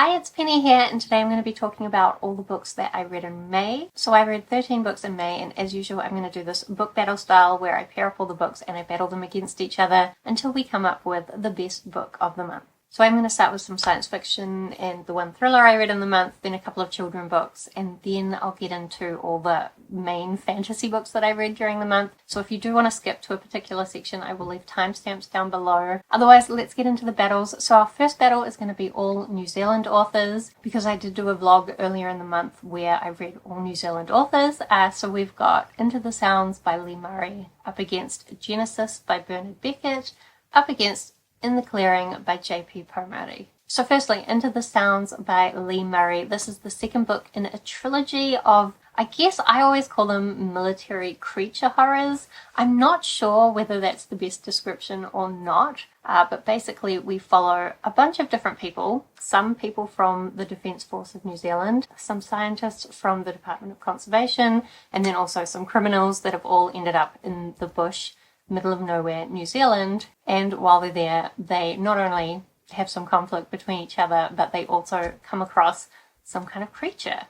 Hi, it's Penny here, and today I'm going to be talking about all the books that I read in May. So I read 13 books in May, and as usual I'm going to do this book battle style where I pair up all the books and I battle them against each other until we come up with the best book of the month. So I'm going to start with some science fiction and the one thriller I read in the month, then a couple of children books, and then I'll get into all the main fantasy books that I read during the month. So if you do want to skip to a particular section, I will leave timestamps down below. Otherwise, let's get into the battles. So our first battle is going to be all New Zealand authors, because I did do a vlog earlier in the month where I read all New Zealand authors. So we've got Into the Sounds by Lee Murray, up against Genesis by Bernard Beckett, up against In the Clearing by J.P. Pomare. So firstly, Into the Sounds by Lee Murray. This is the second book in a trilogy of, I guess I always call them military creature horrors. I'm not sure whether that's the best description or not, but basically we follow a bunch of different people, some people from the Defence Force of New Zealand, some scientists from the Department of Conservation, and then also some criminals that have all ended up in the bush, middle of nowhere, New Zealand, and while they're there, they not only have some conflict between each other, but they also come across some kind of creature.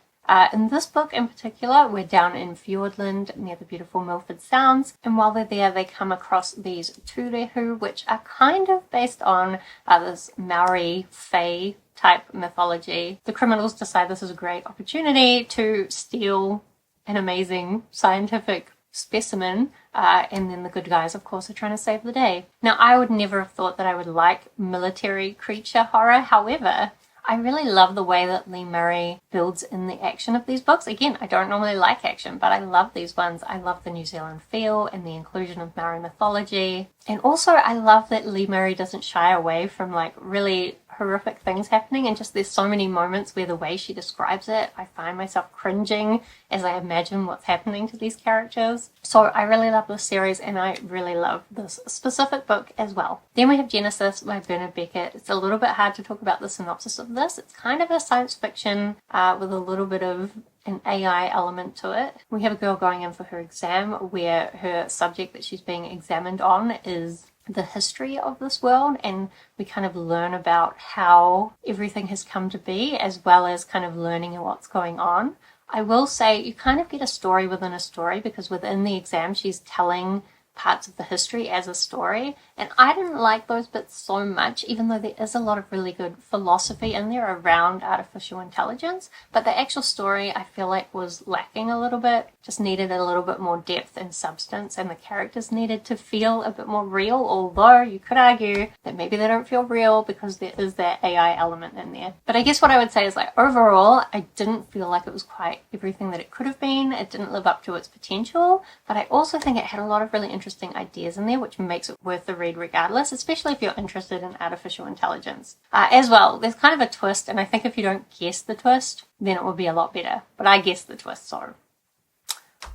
In this book in particular, we're down in Fiordland near the beautiful Milford Sounds, and while they're there, they come across these turehu, which are kind of based on this Maori Fae type mythology. The criminals decide this is a great opportunity to steal an amazing scientific specimen, and then the good guys of course are trying to save the day. Now I would never have thought that I would like military creature horror, however I really love the way that Lee Murray builds in the action of these books. Again, I don't normally like action, but I love these ones. I love the New Zealand feel and the inclusion of Maori mythology, and also I love that Lee Murray doesn't shy away from like really horrific things happening, and just there's so many moments where the way she describes it, I find myself cringing as I imagine what's happening to these characters. So I really love this series, and I really love this specific book as well. Then we have Genesis by Bernard Beckett. It's a little bit hard to talk about the synopsis of this. It's kind of a science fiction with a little bit of an AI element to it. We have a girl going in for her exam where her subject that she's being examined on is the history of this world, and we kind of learn about how everything has come to be, as well as kind of learning what's going on. I will say you kind of get a story within a story, because within the exam she's telling parts of the history as a story, and I didn't like those bits so much, even though there is a lot of really good philosophy in there around artificial intelligence, but the actual story I feel like was lacking a little bit, just needed a little bit more depth and substance, and the characters needed to feel a bit more real, although you could argue that maybe they don't feel real because there is that AI element in there. But I guess what I would say is, like, overall I didn't feel like it was quite everything that it could have been. It didn't live up to its potential, but I also think it had a lot of really interesting ideas in there, which makes it worth the read regardless, especially if you're interested in artificial intelligence. As well, there's kind of a twist, and I think if you don't guess the twist, then it will be a lot better. But I guessed the twist, so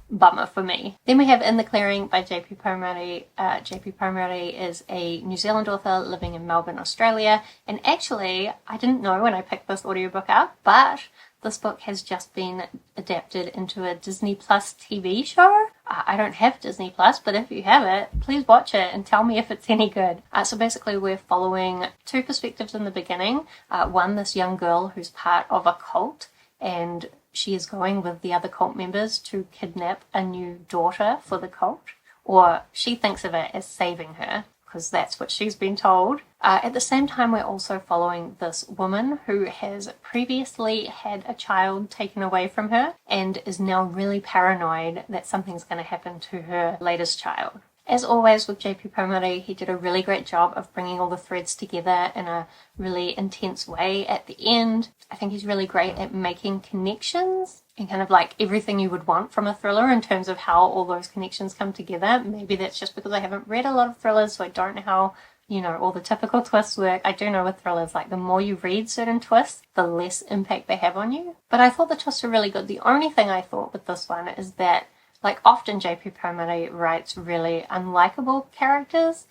bummer for me. Then we have In the Clearing by J.P. Pomare. J.P. Pomare is a New Zealand author living in Melbourne, Australia, and actually I didn't know when I picked this audiobook up, but this book has just been adapted into a Disney Plus TV show. I don't have Disney Plus, but if you have it, please watch it and tell me if it's any good. So basically we're following two perspectives in the beginning. One, this young girl who's part of a cult, and she is going with the other cult members to kidnap a new daughter for the cult, or she thinks of it as saving her, because that's what she's been told. At the same time, we're also following this woman who has previously had a child taken away from her and is now really paranoid that something's going to happen to her latest child. As always with J.P. Pomare, he did a really great job of bringing all the threads together in a really intense way at the end. I think he's really great at making connections and kind of like everything you would want from a thriller in terms of how all those connections come together. Maybe that's just because I haven't read a lot of thrillers, so I don't know how, all the typical twists work. I do know with thrillers, like the more you read certain twists, the less impact they have on you. But I thought the twists were really good. The only thing I thought with this one is that, like, often J.P. Pomare writes really unlikable characters,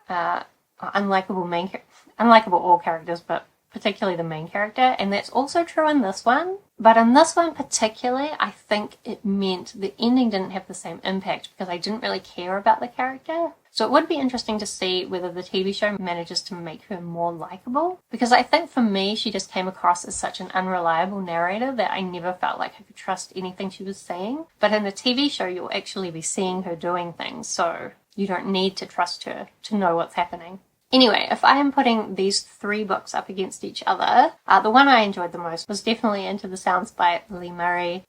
unlikable all characters, but particularly the main character, and that's also true in this one. But in this one particularly, I think it meant the ending didn't have the same impact because I didn't really care about the character. So it would be interesting to see whether the TV show manages to make her more likable. Because I think for me, she just came across as such an unreliable narrator that I never felt like I could trust anything she was saying. But in the TV show, you'll actually be seeing her doing things, so you don't need to trust her to know what's happening. Anyway, if I am putting these 3 books up against each other, the one I enjoyed the most was definitely Into the Sounds by Lee Murray.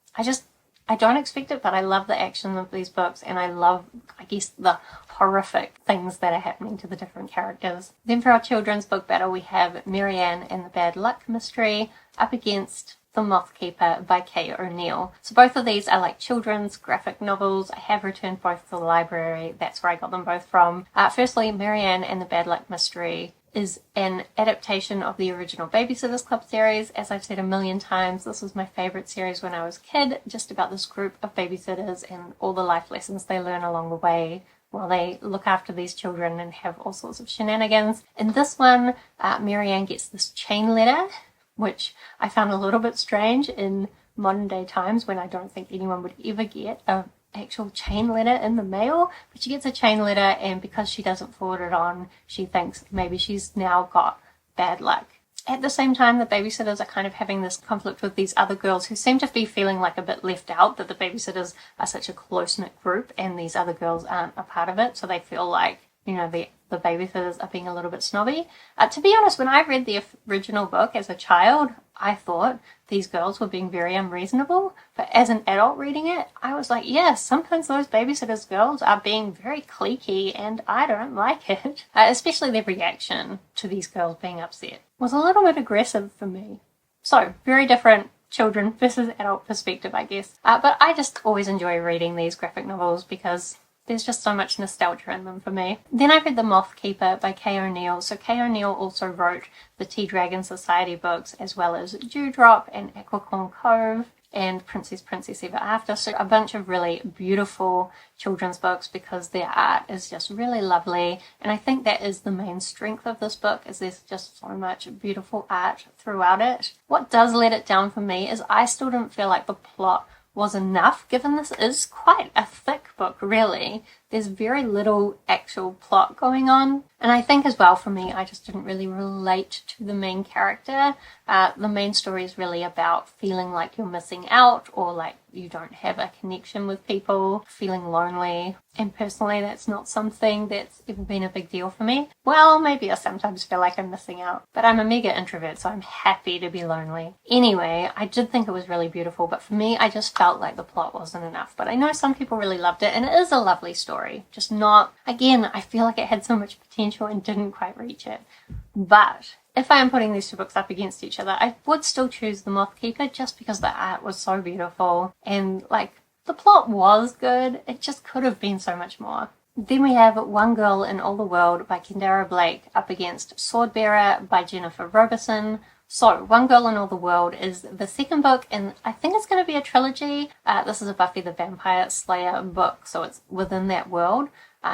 I don't expect it, but I love the action of these books, and I love, I guess, the horrific things that are happening to the different characters. Then for our children's book battle, we have Marianne and the Bad Luck Mystery up against The Moth Keeper by Kay O'Neill. So both of these are like children's graphic novels. I have returned both to the library. That's where I got them both from. Firstly, Marianne and the Bad Luck Mystery is an adaptation of the original Babysitters Club series. As I've said a million times, this was my favourite series when I was a kid, just about this group of babysitters and all the life lessons they learn along the way while they look after these children and have all sorts of shenanigans. In this one, Marianne gets this chain letter, which I found a little bit strange in modern day times when I don't think anyone would ever get an actual chain letter in the mail. But she gets a chain letter, and because she doesn't forward it on, she thinks maybe she's now got bad luck. At the same time, the babysitters are kind of having this conflict with these other girls who seem to be feeling like a bit left out, that the babysitters are such a close-knit group and these other girls aren't a part of it, so they feel like, you know, the babysitters are being a little bit snobby. To be honest, when I read the original book as a child, I thought these girls were being very unreasonable. But as an adult reading it, I was like, yes, sometimes those babysitters girls are being very cliquey and I don't like it. Especially their reaction to these girls being upset was a little bit aggressive for me. So, very different children versus adult perspective, I guess. But I just always enjoy reading these graphic novels because there's just so much nostalgia in them for me. Then I read The Moth Keeper by Kay O'Neill. So Kay O'Neill also wrote the Tea Dragon Society books, as well as Dewdrop and Aquicorn Cove and Princess Ever After. So a bunch of really beautiful children's books because their art is just really lovely. And I think that is the main strength of this book, is there's just so much beautiful art throughout it. What does let it down for me is I still didn't feel like the plot was enough, given this is quite a thick book, really. There's very little actual plot going on. And I think as well for me, I just didn't really relate to the main character. The main story is really about feeling like you're missing out, or like you don't have a connection with people, feeling lonely. And personally, that's not something that's ever been a big deal for me. Well, maybe I sometimes feel like I'm missing out, but I'm a mega introvert, so I'm happy to be lonely. Anyway, I did think it was really beautiful, but for me, I just felt like the plot wasn't enough. But I know some people really loved it, and it is a lovely story. Just not, again, I feel like it had so much potential and didn't quite reach it. But if I am putting these two books up against each other, I would still choose The Moth Keeper just because the art was so beautiful and like the plot was good. It just could have been so much more. Then we have One Girl in All the World by Kendare Blake up against Swordbearer by Jennifer Roberson. So, One Girl in All the World is the second book, and I think it's going to be a trilogy. This is a Buffy the Vampire Slayer book, so it's within that world.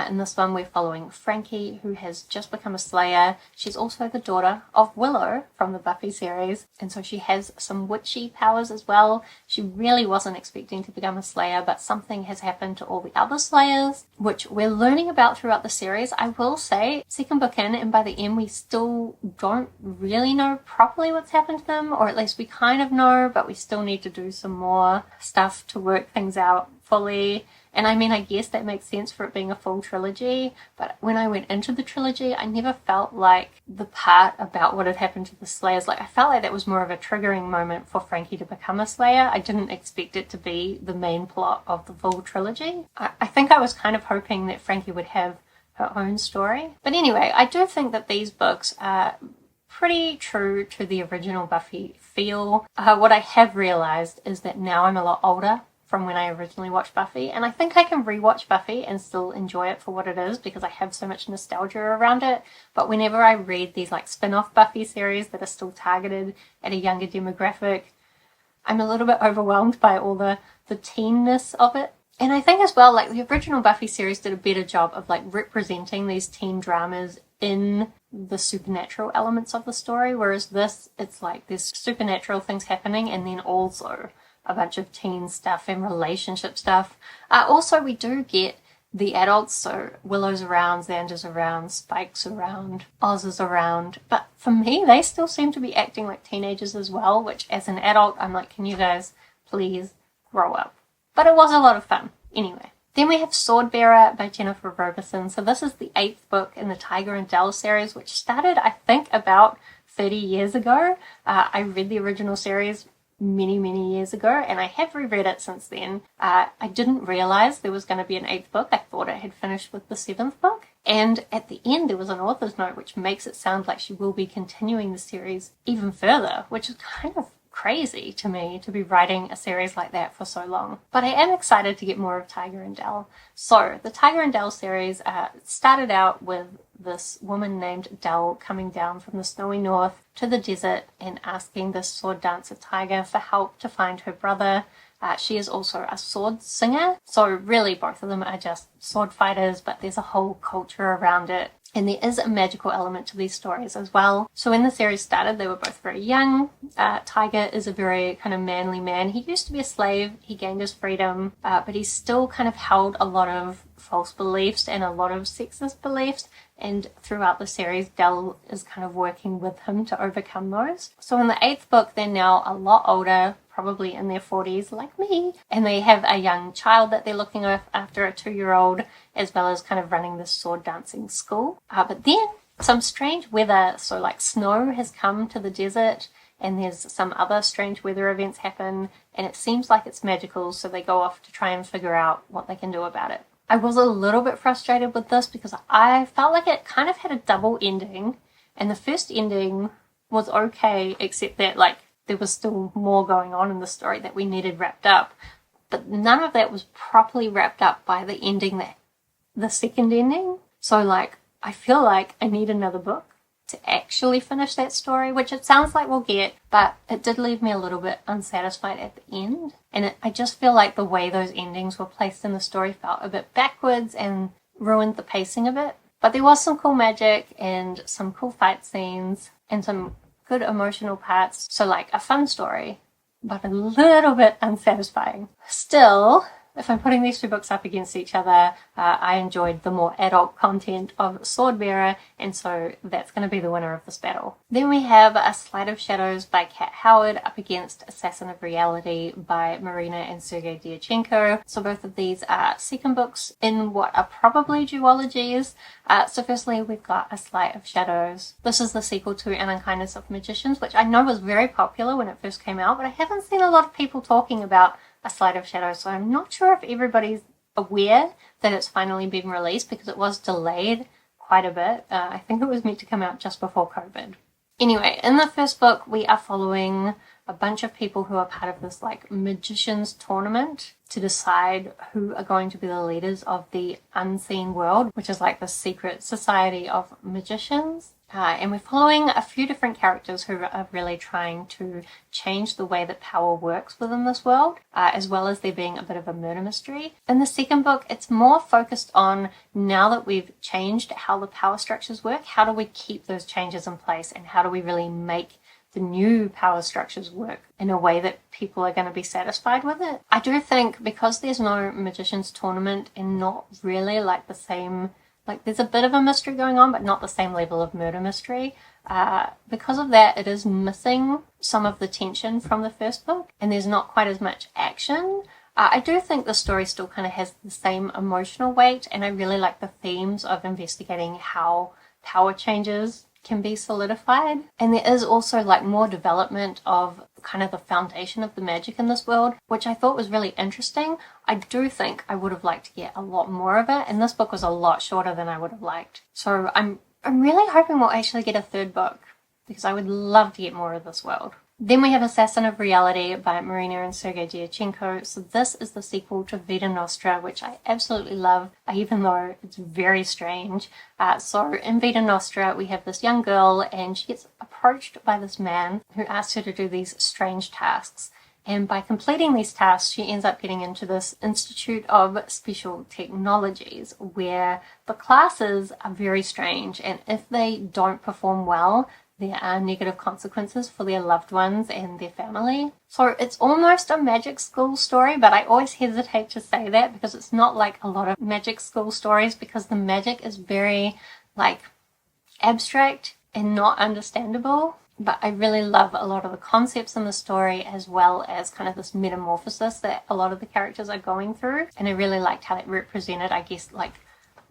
In this one, we're following Frankie, who has just become a Slayer. She's also the daughter of Willow from the Buffy series, and so she has some witchy powers as well. She really wasn't expecting to become a Slayer, but something has happened to all the other Slayers, which we're learning about throughout the series. I will say, second book in, and by the end, we still don't really know properly what's happened to them, or at least we kind of know, but we still need to do some more stuff to work things out fully. And I mean, I guess that makes sense for it being a full trilogy, but when I went into the trilogy, I never felt like the part about what had happened to the Slayers, like I felt like that was more of a triggering moment for Frankie to become a Slayer. I didn't expect it to be the main plot of the full trilogy. I think I was kind of hoping that Frankie would have her own story. But anyway, I do think that these books are pretty true to the original Buffy feel. What I have realised is that now I'm a lot older from when I originally watched Buffy, and I think I can rewatch Buffy and still enjoy it for what it is because I have so much nostalgia around it. But whenever I read these like spin-off Buffy series that are still targeted at a younger demographic, I'm a little bit overwhelmed by all the teenness of it. And I think as well, like the original Buffy series did a better job of like representing these teen dramas in the supernatural elements of the story, whereas this, it's like there's supernatural things happening and then also a bunch of teen stuff and relationship stuff. Also, we do get the adults, so Willow's around, Xander's around, Spike's around, Oz is around, but for me, they still seem to be acting like teenagers as well, which as an adult, I'm like, can you guys please grow up? But it was a lot of fun. Anyway. Then we have Swordbearer by Jennifer Roberson. So this is the 8th book in the Tiger and Dell series, which started, I think, about 30 years ago. I read the original series many years ago, and I have reread it since then. I didn't realize there was going to be an 8th book. I thought it had finished with the 7th book. And at the end, there was an author's note, which makes it sound like she will be continuing the series even further, which is kind of crazy to me to be writing a series like that for so long. But I am excited to get more of Tiger and Dell. So the Tiger and Dell series started out with this woman named Dell coming down from the snowy north to the desert and asking this sword dancer Tiger for help to find her brother. She is also a sword singer, so really both of them are just sword fighters, but there's a whole culture around it. And there is a magical element to these stories as well. So when the series started, they were both very young. Tiger is a very kind of manly man. He used to be a slave. He gained his freedom, but he's still kind of held a lot of false beliefs and a lot of sexist beliefs. And throughout the series, Dell is kind of working with him to overcome those. So in the 8th book, they're now a lot older, probably in their 40s like me, and they have a young child that they're looking after, a 2-year-old, as well as kind of running this sword dancing school. But then some strange weather, so like snow has come to the desert, and there's some other strange weather events happen, and it seems like it's magical, so they go off to try and figure out what they can do about it. I was a little bit frustrated with this because I felt like it kind of had a double ending, and the first ending was okay, except that like there was still more going on in the story that we needed wrapped up. But none of that was properly wrapped up by the ending, that the second ending. So like, I feel like I need another book to actually finish that story, which it sounds like we'll get, but it did leave me a little bit unsatisfied at the end. And I just feel like the way those endings were placed in the story felt a bit backwards and ruined the pacing a bit. But there was some cool magic and some cool fight scenes and some good emotional parts, so like a fun story, but a little bit unsatisfying. Still, if I'm putting these two books up against each other, I enjoyed the more adult content of Swordbearer, and so that's going to be the winner of this battle. Then we have A Sleight of Shadows by Kat Howard up against Assassin of Reality by Marina and Sergey Dyachenko. So both of these are second books in what are probably duologies. So firstly, we've got A Sleight of Shadows. This is the sequel to An Unkindness of Magicians, which I know was very popular when it first came out, but I haven't seen a lot of people talking about A Sleight of Shadows, so I'm not sure if everybody's aware that it's finally been released because it was delayed quite a bit. I think it was meant to come out just before COVID. Anyway, in the first book, we are following a bunch of people who are part of this like magicians tournament to decide who are going to be the leaders of the unseen world, which is like the secret society of magicians. And we're following a few different characters who are really trying to change the way that power works within this world, as well as there being a bit of a murder mystery. In the second book, it's more focused on, now that we've changed how the power structures work, how do we keep those changes in place, and how do we really make the new power structures work in a way that people are going to be satisfied with it. I do think because there's no magicians tournament and not really like the same, like there's a bit of a mystery going on, but not the same level of murder mystery. Because of that, it is missing some of the tension from the first book, and there's not quite as much action. I do think the story still kind of has the same emotional weight, and I really like the themes of investigating how power changes can be solidified. And there is also like more development of kind of the foundation of the magic in this world, which I thought was really interesting. I do think I would have liked to get a lot more of it, and this book was a lot shorter than I would have liked. So I'm really hoping we'll actually get a third book, because I would love to get more of this world. Then we have Assassin of Reality by Marina and Sergey Dyachenko. So this is the sequel to Vita Nostra, which I absolutely love, even though it's very strange. So in Vita Nostra, we have this young girl, and she gets approached by this man who asks her to do these strange tasks. And by completing these tasks, she ends up getting into this Institute of Special Technologies, where the classes are very strange, and if they don't perform well, there are negative consequences for their loved ones and their family. So it's almost a magic school story, but I always hesitate to say that because it's not like a lot of magic school stories, because the magic is very abstract and not understandable. But I really love a lot of the concepts in the story, as well as kind of this metamorphosis that a lot of the characters are going through. And I really liked how that represented, I guess,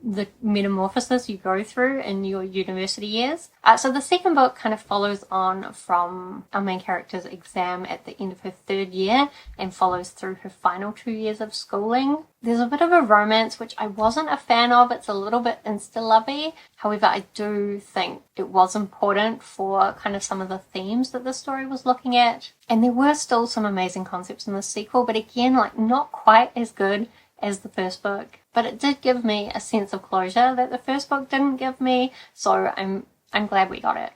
the metamorphosis you go through in your university years. So the second book kind of follows on from our main character's exam at the end of her third year and follows through her final 2 years of schooling. There's a bit of a romance, which I wasn't a fan of. It's a little bit insta-lovey. However, I do think it was important for kind of some of the themes that the story was looking at. And there were still some amazing concepts in the sequel, but again, not quite as good as the first book. But it did give me a sense of closure that the first book didn't give me, so I'm glad we got it.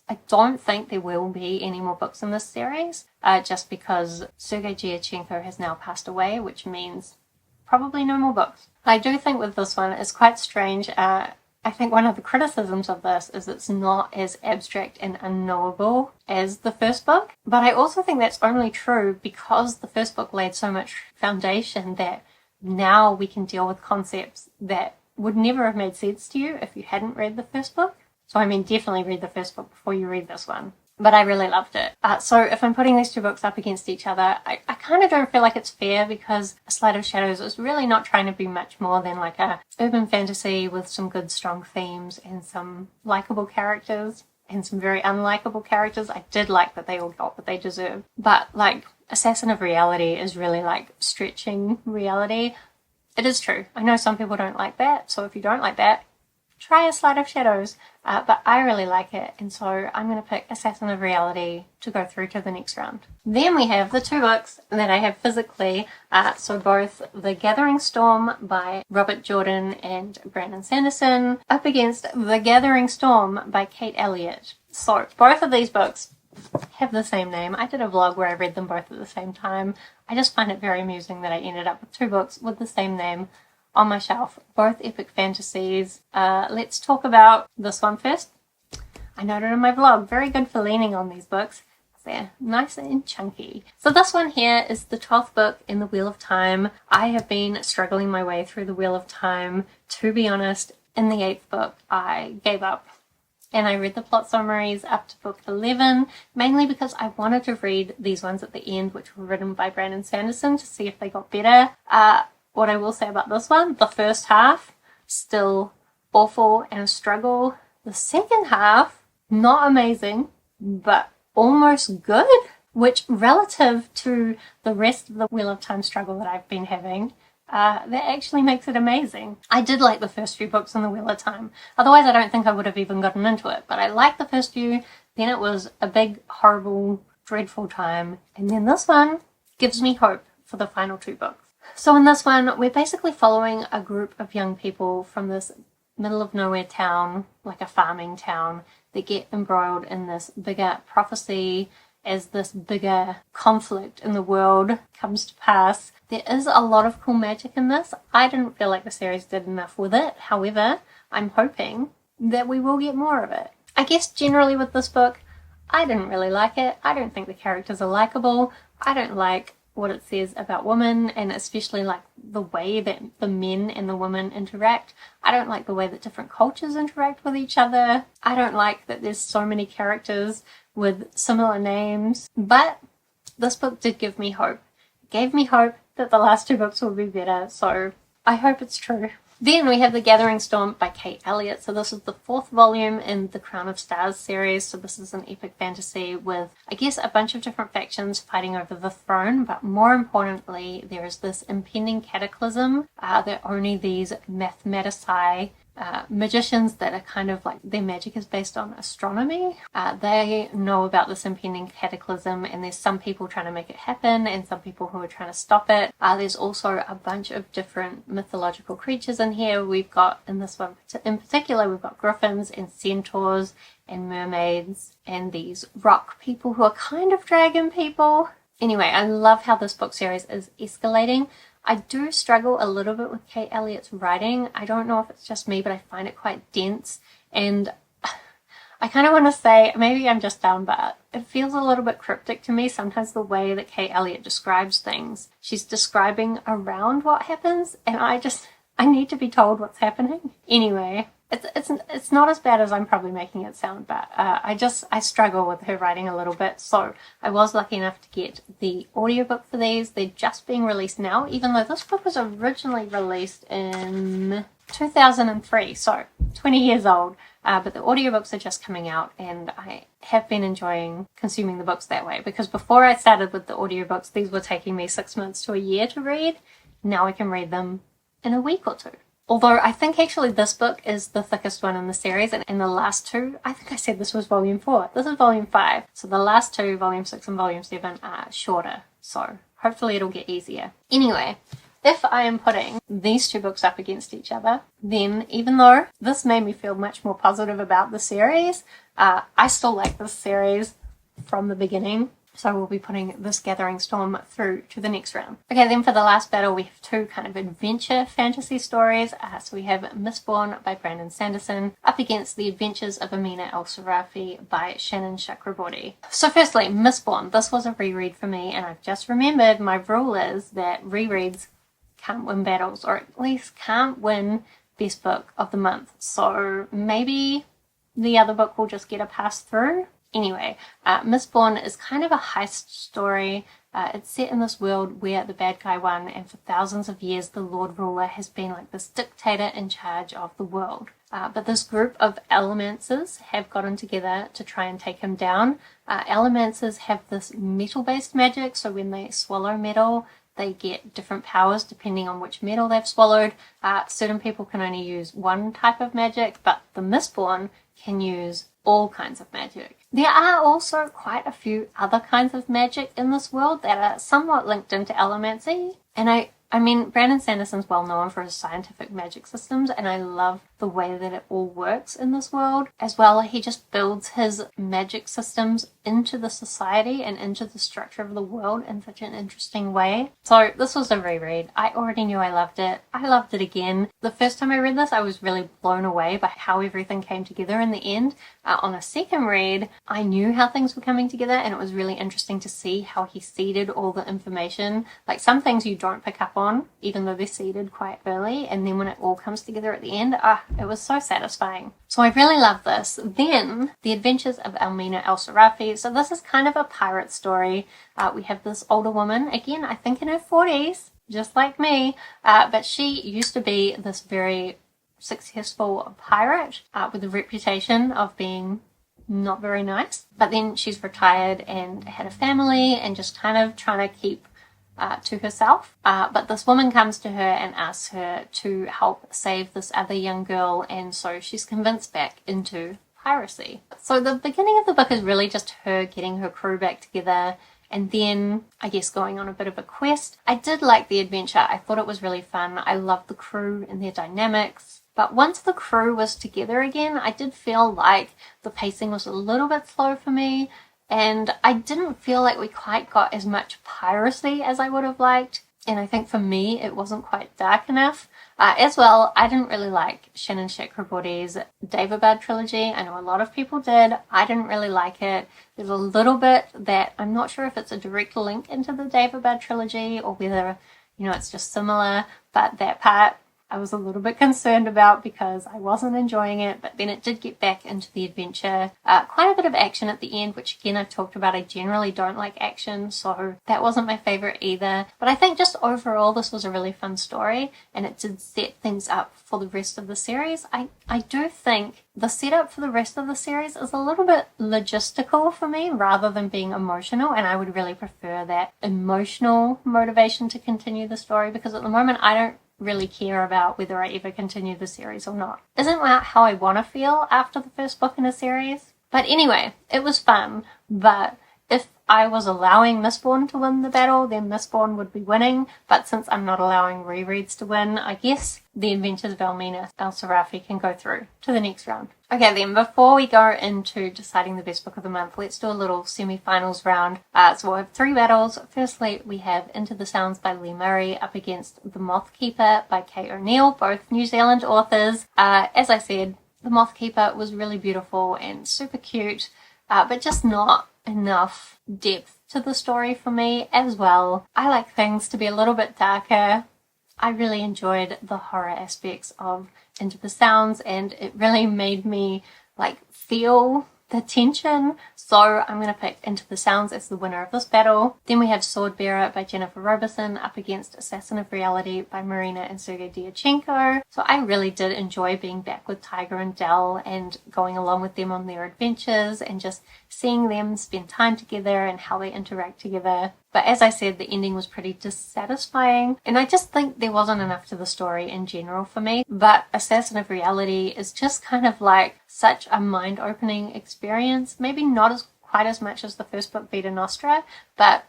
I don't think there will be any more books in this series, just because Sergey Dyachenko has now passed away, which means probably no more books. I do think with this one, it's quite strange. I think one of the criticisms of this is it's not as abstract and unknowable as the first book. But I also think that's only true because the first book laid so much foundation that now we can deal with concepts that would never have made sense to you if you hadn't read the first book. So definitely read the first book before you read this one. But I really loved it. So if I'm putting these two books up against each other, I kind of don't feel like it's fair, because A Sleight of Shadows is really not trying to be much more than a urban fantasy with some good strong themes and some likable characters and some very unlikable characters. I did like that they all got what they deserved. But Assassin of Reality is really stretching reality. It is true. I know some people don't like that, so if you don't like that, try A Sleight of Shadows. But I really like it, and so I'm going to pick Assassin of Reality to go through to the next round. Then we have the two books that I have physically, so both The Gathering Storm by Robert Jordan and Brandon Sanderson up against The Gathering Storm by Kate Elliott. So both of these books have the same name. I did a vlog where I read them both at the same time. I just find it very amusing that I ended up with two books with the same name on my shelf, both epic fantasies. Let's talk about this one first. I noted in my vlog, very good for leaning on these books. They're nice and chunky. So this one here is the 12th book in the Wheel of Time. I have been struggling my way through the Wheel of Time. To be honest, in the 8th book, I gave up. And I read the plot summaries up to book 11, mainly because I wanted to read these ones at the end, which were written by Brandon Sanderson, to see if they got better. What I will say about this one, the first half, still awful and a struggle. The second half, not amazing, but almost good, which relative to the rest of the Wheel of Time struggle that I've been having, that actually makes it amazing. I did like the first few books on the Wheel of Time. Otherwise, I don't think I would have even gotten into it. But I liked the first few. Then it was a big, horrible, dreadful time. And then this one gives me hope for the final two books. So in this one, we're basically following a group of young people from this middle of nowhere town, like a farming town, that get embroiled in this bigger prophecy as this bigger conflict in the world comes to pass. There is a lot of cool magic in this. I didn't feel like the series did enough with it. However, I'm hoping that we will get more of it. I guess generally with this book, I didn't really like it. I don't think the characters are likable. I don't like what it says about women, and especially the way that the men and the women interact. I don't like the way that different cultures interact with each other. I don't like that there's so many characters with similar names. But this book did give me hope. It gave me hope that the last two books will be better, so I hope it's true. Then we have The Gathering Storm by Kate Elliott. So this is the 4th volume in the Crown of Stars series. So this is an epic fantasy with, I guess, a bunch of different factions fighting over the throne. But more importantly, there is this impending cataclysm that only these mathematici, magicians that are kind of their magic is based on astronomy. They know about this impending cataclysm, and there's some people trying to make it happen and some people who are trying to stop it. There's also a bunch of different mythological creatures in here. We've got, in this one in particular, we've got griffins and centaurs and mermaids and these rock people who are kind of dragon people. Anyway, I love how this book series is escalating. I do struggle a little bit with Kate Elliott's writing. I don't know if it's just me, but I find it quite dense, and I kind of want to say, maybe I'm just dumb, but it feels a little bit cryptic to me sometimes, the way that Kate Elliott describes things. She's describing around what happens, and I need to be told what's happening. Anyway, it's not as bad as I'm probably making it sound, but I struggle with her writing a little bit. So I was lucky enough to get the audiobook for these. They're just being released now, even though this book was originally released in 2003, so 20 years old. But the audiobooks are just coming out, and I have been enjoying consuming the books that way, because before I started with the audiobooks, these were taking me 6 months to a year to read. Now I can read them in a week or two. Although I think actually this book is the thickest one in the series, and the last two, I think I said this was volume 4. This is volume 5. So the last two, volume 6 and volume 7, are shorter. So hopefully it'll get easier. Anyway, if I am putting these two books up against each other, then even though this made me feel much more positive about the series, I still like this series from the beginning. So we'll be putting this Gathering Storm through to the next round. Okay, then for the last battle, we have two kind of adventure fantasy stories. So we have Mistborn by Brandon Sanderson up against The Adventures of Amina al-Sirafi by Shannon Chakraborty. So firstly, Mistborn. This was a reread for me, and I've just remembered my rule is that rereads can't win battles, or at least can't win best book of the month. So maybe the other book will just get a pass through. Anyway, Mistborn is kind of a heist story. It's set in this world where the bad guy won, and for thousands of years the Lord Ruler has been like this dictator in charge of the world. But this group of Allomancers have gotten together to try and take him down. Allomancers have this metal-based magic, so when they swallow metal, they get different powers depending on which metal they've swallowed. Certain people can only use one type of magic, but the Mistborn can use all kinds of magic. There are also quite a few other kinds of magic in this world that are somewhat linked into allomancy, and I mean, Brandon Sanderson's well known for his scientific magic systems, and I love the way that it all works in this world. As well, he just builds his magic systems into the society and into the structure of the world in such an interesting way. So this was a reread. I already knew I loved it. I loved it again. The first time I read this, I was really blown away by how everything came together in the end. On a second read, I knew how things were coming together, and it was really interesting to see how he seeded all the information. Like, some things you don't pick up on, even though they're seeded quite early, and then when it all comes together at the end, it was so satisfying. So I really love this. Then, The Adventures of Amina al-Sirafi. So this is kind of a pirate story. We have this older woman, again, I think in her 40s, just like me, but she used to be this very successful pirate with a reputation of being not very nice. But then she's retired and had a family and just kind of trying to keep to herself. But this woman comes to her and asks her to help save this other young girl, and so she's convinced back into piracy. So the beginning of the book is really just her getting her crew back together, and then, I guess, going on a bit of a quest. I did like the adventure. I thought it was really fun. I loved the crew and their dynamics. But once the crew was together again, I did feel like the pacing was a little bit slow for me, and I didn't feel like we quite got as much piracy as I would have liked. And I think for me, it wasn't quite dark enough. As well, I didn't really like Shannon Chakraborty's Daevabad trilogy. I know a lot of people did. I didn't really like it. There's a little bit that I'm not sure if it's a direct link into the Daevabad trilogy or whether, it's just similar. But that part I was a little bit concerned about because I wasn't enjoying it, but then it did get back into the adventure. Quite a bit of action at the end, which again I've talked about. I generally don't like action, so that wasn't my favourite either. But I think just overall this was a really fun story, and it did set things up for the rest of the series. I do think the setup for the rest of the series is a little bit logistical for me rather than being emotional, and I would really prefer that emotional motivation to continue the story, because at the moment I don't really care about whether I ever continue the series or not. Isn't that how I want to feel after the first book in a series? But anyway, it was fun, but if I was allowing Mistborn to win the battle, then Mistborn would be winning. But since I'm not allowing rereads to win, I guess The Adventures of Amina al-Sirafi can go through to the next round. Okay then, before we go into deciding the best book of the month, let's do a little semi-finals round. So we'll have 3 battles. Firstly, we have Into the Sounds by Lee Murray up against The Moth Keeper by Kate O'Neill, both New Zealand authors. As I said, The Moth Keeper was really beautiful and super cute, but just not enough depth to the story for me as well. I like things to be a little bit darker. I really enjoyed the horror aspects of Into the Sounds, and it really made me feel the tension. So I'm going to pick Into the Sounds as the winner of this battle. Then we have Swordbearer by Jennifer Roberson up against Assassin of Reality by Marina and Sergey Dyachenko. So I really did enjoy being back with Tiger and Dell and going along with them on their adventures and just seeing them spend time together and how they interact together. But as I said, the ending was pretty dissatisfying, and I just think there wasn't enough to the story in general for me. But Assassin of Reality is just kind of such a mind-opening experience. Maybe not quite as much as the first book, Vita Nostra, but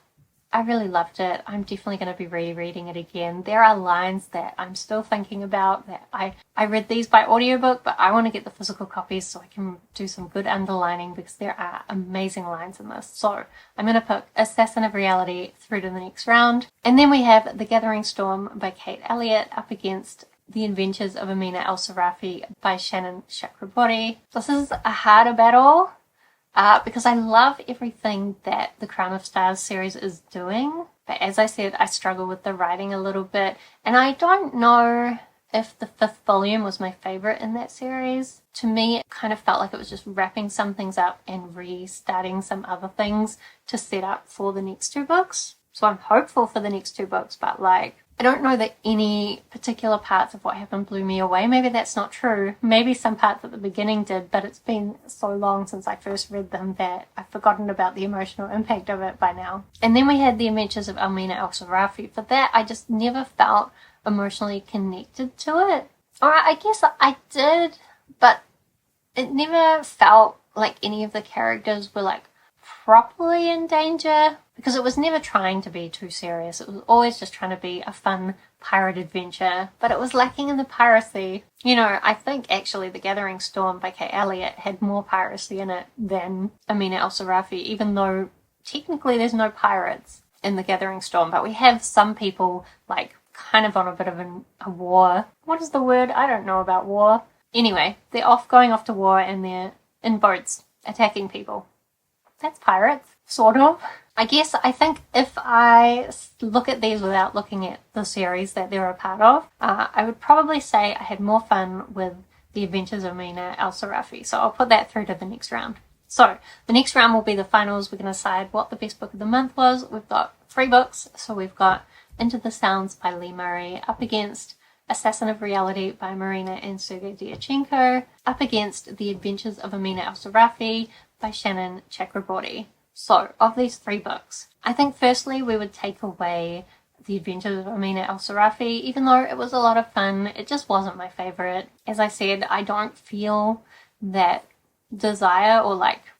I really loved it. I'm definitely going to be rereading it again. There are lines that I'm still thinking about that I read these by audiobook, but I want to get the physical copies so I can do some good underlining because there are amazing lines in this. So I'm going to put Assassin of Reality through to the next round. And then we have The Gathering Storm by Kate Elliott up against The Adventures of Amina al-Sirafi by Shannon Chakraborty. This is a harder battle. Because I love everything that the Crown of Stars series is doing. But as I said, I struggle with the writing a little bit. And I don't know if the 5th volume was my favourite in that series. To me, it kind of felt like it was just wrapping some things up and restarting some other things to set up for the next 2 books. So I'm hopeful for the next 2 books, but I don't know that any particular parts of what happened blew me away. Maybe that's not true. Maybe some parts at the beginning did, but it's been so long since I first read them that I've forgotten about the emotional impact of it by now. And then we had The Adventures of Amina al-Sirafi. For that, I just never felt emotionally connected to it. Or I guess I did, but it never felt like any of the characters were properly in danger, because it was never trying to be too serious. It was always just trying to be a fun pirate adventure, but it was lacking in the piracy. I think actually The Gathering Storm by Kate Elliott had more piracy in it than Amina al-Sirafi, even though technically there's no pirates in The Gathering Storm, but we have some people kind of on a bit of a war. What is the word? I don't know about war. Anyway, they're going off to war and they're in boats attacking people. That's pirates, sort of. I think if I look at these without looking at the series that they're a part of, I would probably say I had more fun with The Adventures of Amina al-Sirafi. So I'll put that through to the next round. So the next round will be the finals. We're going to decide what the best book of the month was. We've got 3 books. So we've got Into the Sounds by Lee Murray up against Assassin of Reality by Marina and Sergey Dyachenko, up against The Adventures of Amina al-Sirafi by Shannon Chakraborty. So, of these 3 books, I think firstly we would take away The Adventures of Amina al-Sirafi. Even though it was a lot of fun, it just wasn't my favourite. As I said, I don't feel that desire or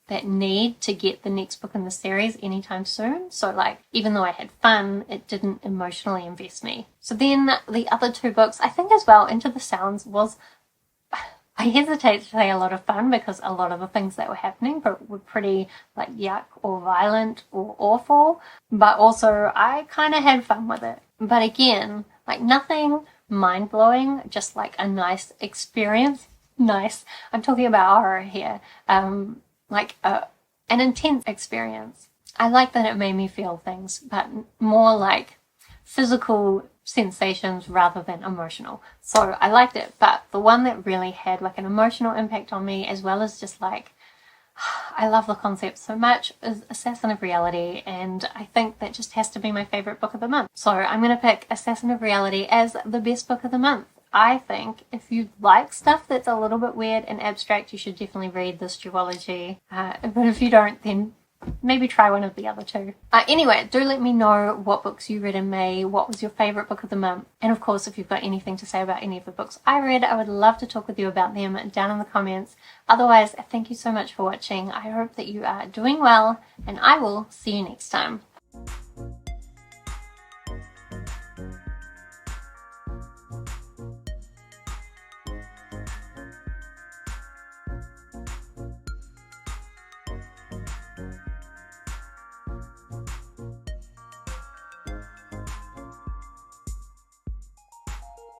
that need to get the next book in the series anytime soon. So even though I had fun, it didn't emotionally invest me. So then the other 2 books, I think as well, Into the Sounds was, I hesitate to say a lot of fun because a lot of the things that were happening were pretty yuck or violent or awful, but also I kind of had fun with it. But again, nothing mind-blowing, just a nice experience. Nice. I'm talking about horror here. An intense experience. I like that it made me feel things, but more physical sensations rather than emotional. So I liked it, but the one that really had an emotional impact on me, as well as just I love the concept so much, is Assassin of Reality, and I think that just has to be my favourite book of the month. So I'm going to pick Assassin of Reality as the best book of the month. I think if you like stuff that's a little bit weird and abstract, you should definitely read this duology. But if you don't, then maybe try one of the other two. Anyway, do let me know what books you read in May, what was your favourite book of the month, and of course if you've got anything to say about any of the books I read, I would love to talk with you about them down in the comments. Otherwise, thank you so much for watching. I hope that you are doing well, and I will see you next time.